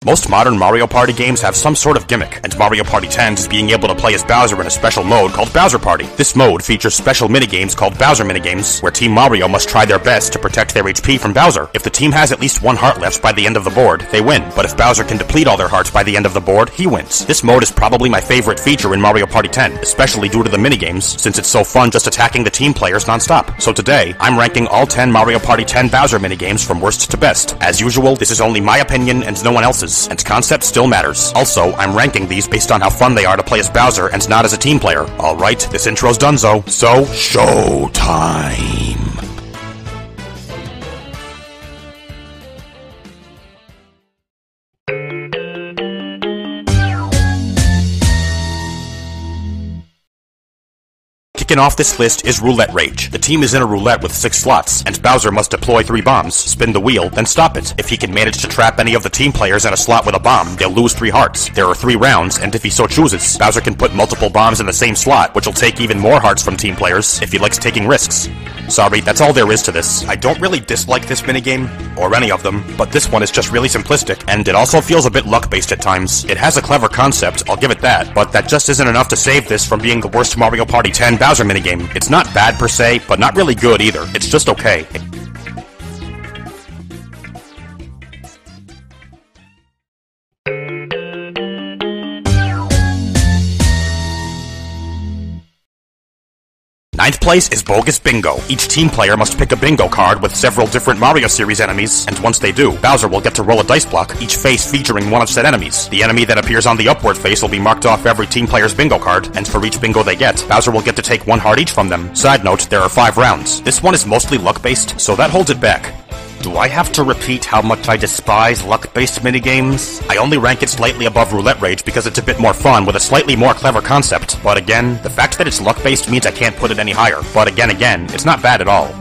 Most modern Mario Party games have some sort of gimmick, and Mario Party 10 is being able to play as Bowser in a special mode called Bowser Party. This mode features special minigames called Bowser Minigames, where Team Mario must try their best to protect their HP from Bowser. If the team has at least one heart left by the end of the board, they win, but if Bowser can deplete all their hearts by the end of the board, he wins. This mode is probably my favorite feature in Mario Party 10, especially due to the minigames, since it's so fun just attacking the team players non-stop. So today, I'm ranking all 10 Mario Party 10 Bowser minigames from worst to best. As usual, this is only my opinion and no one else's, and concept still matters. Also, I'm ranking these based on how fun they are to play as Bowser and not as a team player. Alright, this intro's donezo, so show time! Kicking off this list is Roulette Rage. The team is in a roulette with 6 slots, and Bowser must deploy 3 bombs, spin the wheel, then stop it. If he can manage to trap any of the team players in a slot with a bomb, they'll lose 3 hearts. There are 3 rounds, and if he so chooses, Bowser can put multiple bombs in the same slot, which will take even more hearts from team players if he likes taking risks. Sorry, that's all there is to this. I don't really dislike this minigame, or any of them, but this one is just really simplistic, and it also feels a bit luck-based at times. It has a clever concept, I'll give it that, but that just isn't enough to save this from being the worst Mario Party 10 Bowser minigame. It's not bad per se, but not really good either. It's just okay. Ninth place is Bogus Bingo. Each team player must pick a bingo card with several different Mario series enemies, and once they do, Bowser will get to roll a dice block, each face featuring one of said enemies. The enemy that appears on the upward face will be marked off every team player's bingo card, and for each bingo they get, Bowser will get to take 1 heart each from them. Side note, there are 5 rounds. This one is mostly luck-based, so that holds it back. Do I have to repeat how much I despise luck-based minigames? I only rank it slightly above Roulette Rage because it's a bit more fun with a slightly more clever concept. But again, the fact that it's luck-based means I can't put it any higher. But again, it's not bad at all.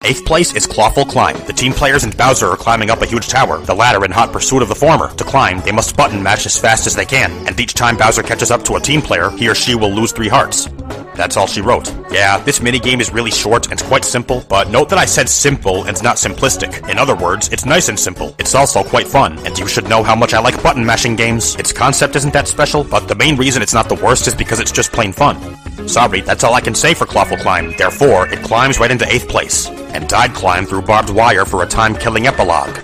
Eighth place is Clawful Climb. The team players and Bowser are climbing up a huge tower, the latter in hot pursuit of the former. To climb, they must button mash as fast as they can, and each time Bowser catches up to a team player, he or she will lose 3 hearts. That's all she wrote. Yeah, this minigame is really short and quite simple, but note that I said simple and not simplistic. In other words, it's nice and simple. It's also quite fun, and you should know how much I like button mashing games. Its concept isn't that special, but the main reason it's not the worst is because it's just plain fun. Sorry, that's all I can say for Clawful Climb. Therefore, it climbs right into 8th place. And I'd climb through barbed wire for a time-killing epilogue.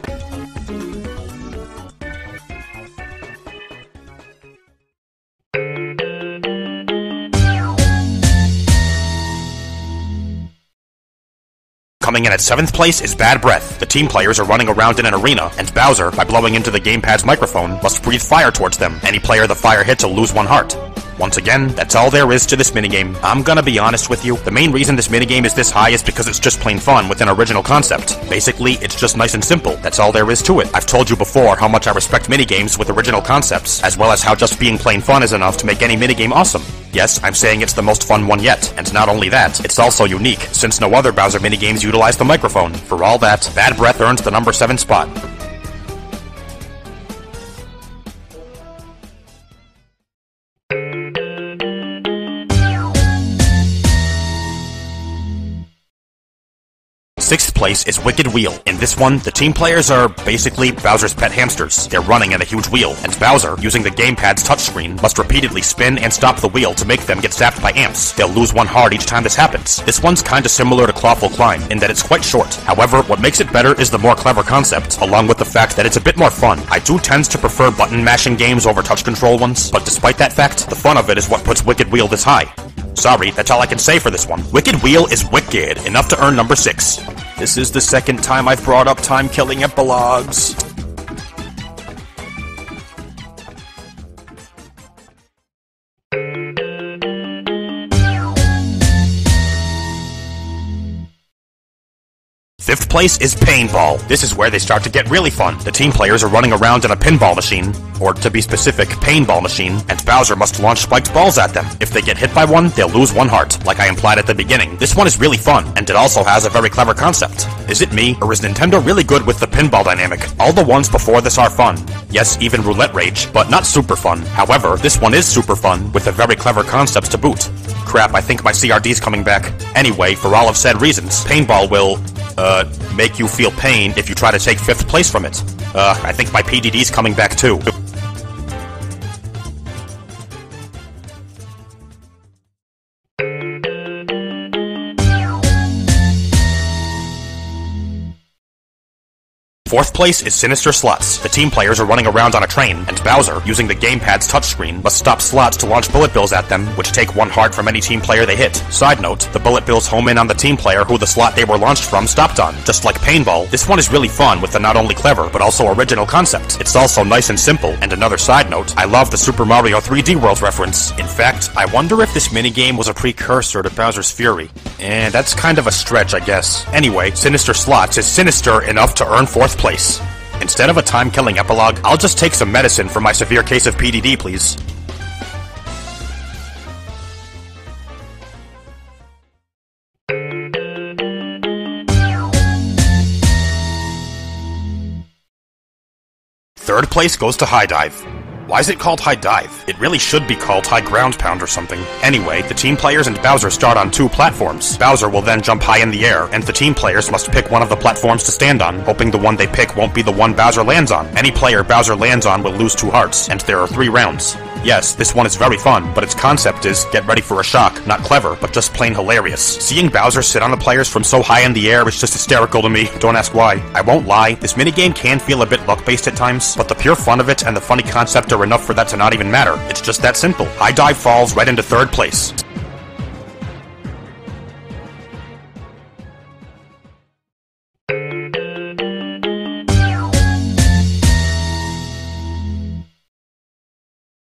Coming in at 7th place is Bad Breath. The team players are running around in an arena, and Bowser, by blowing into the gamepad's microphone, must breathe fire towards them. Any player the fire hits will lose 1 heart. Once again, that's all there is to this minigame. I'm gonna be honest with you, the main reason this minigame is this high is because it's just plain fun with an original concept. Basically, it's just nice and simple. That's all there is to it. I've told you before how much I respect minigames with original concepts, as well as how just being plain fun is enough to make any minigame awesome. Yes, I'm saying it's the most fun one yet, and not only that, it's also unique, since no other Bowser minigames utilize the microphone. For all that, Bad Breath earns the number 7 spot. Sixth place is Wicked Wheel. In this one, the team players are basically Bowser's pet hamsters. They're running in a huge wheel, and Bowser, using the gamepad's touchscreen, must repeatedly spin and stop the wheel to make them get zapped by amps. They'll lose 1 heart each time this happens. This one's kinda similar to Clawful Climb, in that it's quite short. However, what makes it better is the more clever concept, along with the fact that it's a bit more fun. I do tend to prefer button mashing games over touch control ones, but despite that fact, the fun of it is what puts Wicked Wheel this high. Sorry, that's all I can say for this one. Wicked Wheel is wicked, enough to earn number 6. This is the second time I've brought up time-killing epilogues. 5th place is Paintball. This is where they start to get really fun. The team players are running around in a pinball machine, or to be specific, paintball machine, and Bowser must launch spiked balls at them. If they get hit by one, they'll lose 1 heart, like I implied at the beginning. This one is really fun, and it also has a very clever concept. Is it me, or is Nintendo really good with the pinball dynamic? All the ones before this are fun. Yes, even Roulette Rage, but not super fun. However, this one is super fun, with a very clever concept to boot. Crap, I think my CRD's coming back. Anyway, for all of said reasons, paintball will, make you feel pain if you try to take 5th place from it. I think my PDD's coming back too. Fourth place is Sinister Slots. The team players are running around on a train, and Bowser, using the gamepad's touchscreen, must stop slots to launch bullet bills at them, which take 1 heart from any team player they hit. Side note, the bullet bills home in on the team player who the slot they were launched from stopped on. Just like Paintball, this one is really fun with the not only clever, but also original concept. It's also nice and simple, and another side note, I love the Super Mario 3D World reference. In fact, I wonder if this minigame was a precursor to Bowser's Fury. And that's kind of a stretch, I guess. Anyway, Sinister Slots is sinister enough to earn 4th place. Instead of a time-killing epilogue, I'll just take some medicine for my severe case of PDD, please. Third place goes to High Dive. Why is it called High Dive? It really should be called High Ground Pound or something. Anyway, the team players and Bowser start on 2 platforms. Bowser will then jump high in the air, and the team players must pick one of the platforms to stand on, hoping the one they pick won't be the one Bowser lands on. Any player Bowser lands on will lose 2 hearts, and there are 3 rounds. Yes, this one is very fun, but its concept is get ready for a shock, not clever, but just plain hilarious. Seeing Bowser sit on the players from so high in the air is just hysterical to me, don't ask why. I won't lie, this minigame can feel a bit luck-based at times, but the pure fun of it and the funny concept are enough for that to not even matter. It's just that simple. High Dive falls right into 3rd place.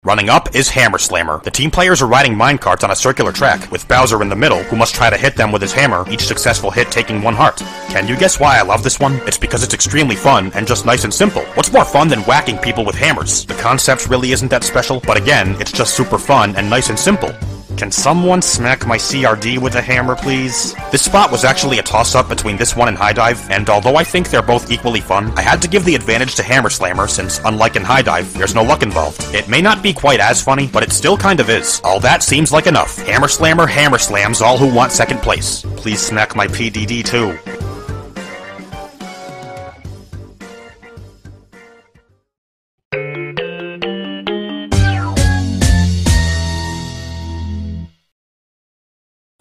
Running up is Hammer Slammer. The team players are riding minecarts on a circular track, with Bowser in the middle, who must try to hit them with his hammer, each successful hit taking 1 heart. Can you guess why I love this one? It's because it's extremely fun, and just nice and simple. What's more fun than whacking people with hammers? The concept really isn't that special, but again, it's just super fun and nice and simple. Can someone smack my CRD with a hammer, please? This spot was actually a toss-up between this one and High Dive, and although I think they're both equally fun, I had to give the advantage to Hammer Slammer since, unlike in High Dive, there's no luck involved. It may not be quite as funny, but it still kind of is. All that seems like enough. Hammer Slammer hammer slams all who want 2nd place. Please smack my PDD too.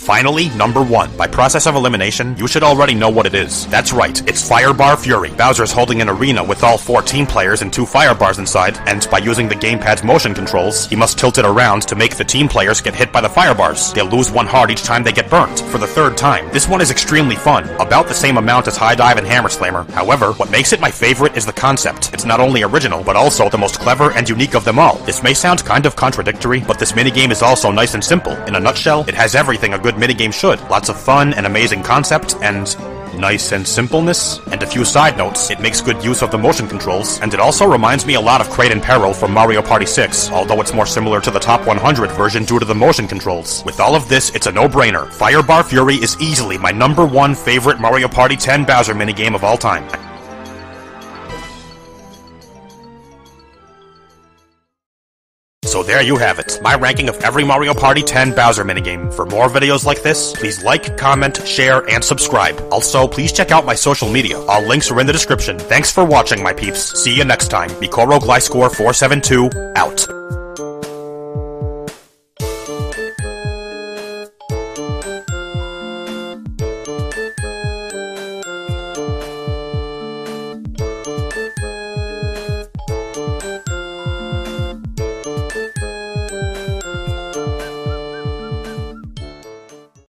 Finally, number 1. By process of elimination, you should already know what it is. That's right, it's Firebar Fury. Bowser's holding an arena with all 4 team players and 2 firebars inside, and by using the gamepad's motion controls, he must tilt it around to make the team players get hit by the firebars. They'll lose 1 heart each time they get burnt, for the 3rd time. This one is extremely fun, about the same amount as High Dive and Hammer Slammer. However, what makes it my favorite is the concept. It's not only original, but also the most clever and unique of them all. This may sound kind of contradictory, but this minigame is also nice and simple. In a nutshell, it has everything a good minigame should. Lots of fun and amazing concept, and nice and simpleness. And a few side notes, it makes good use of the motion controls, and it also reminds me a lot of Crate and Peril from Mario Party 6, although it's more similar to the Top 100 version due to the motion controls. With all of this, it's a no-brainer. Firebar Fury is easily my number 1 favorite Mario Party 10 Bowser minigame of all time. So there you have it, my ranking of every Mario Party 10 Bowser minigame. For more videos like this, please like, comment, share, and subscribe. Also, please check out my social media. All links are in the description. Thanks for watching, my peeps. See you next time. Mikoro Glyscore 472, out.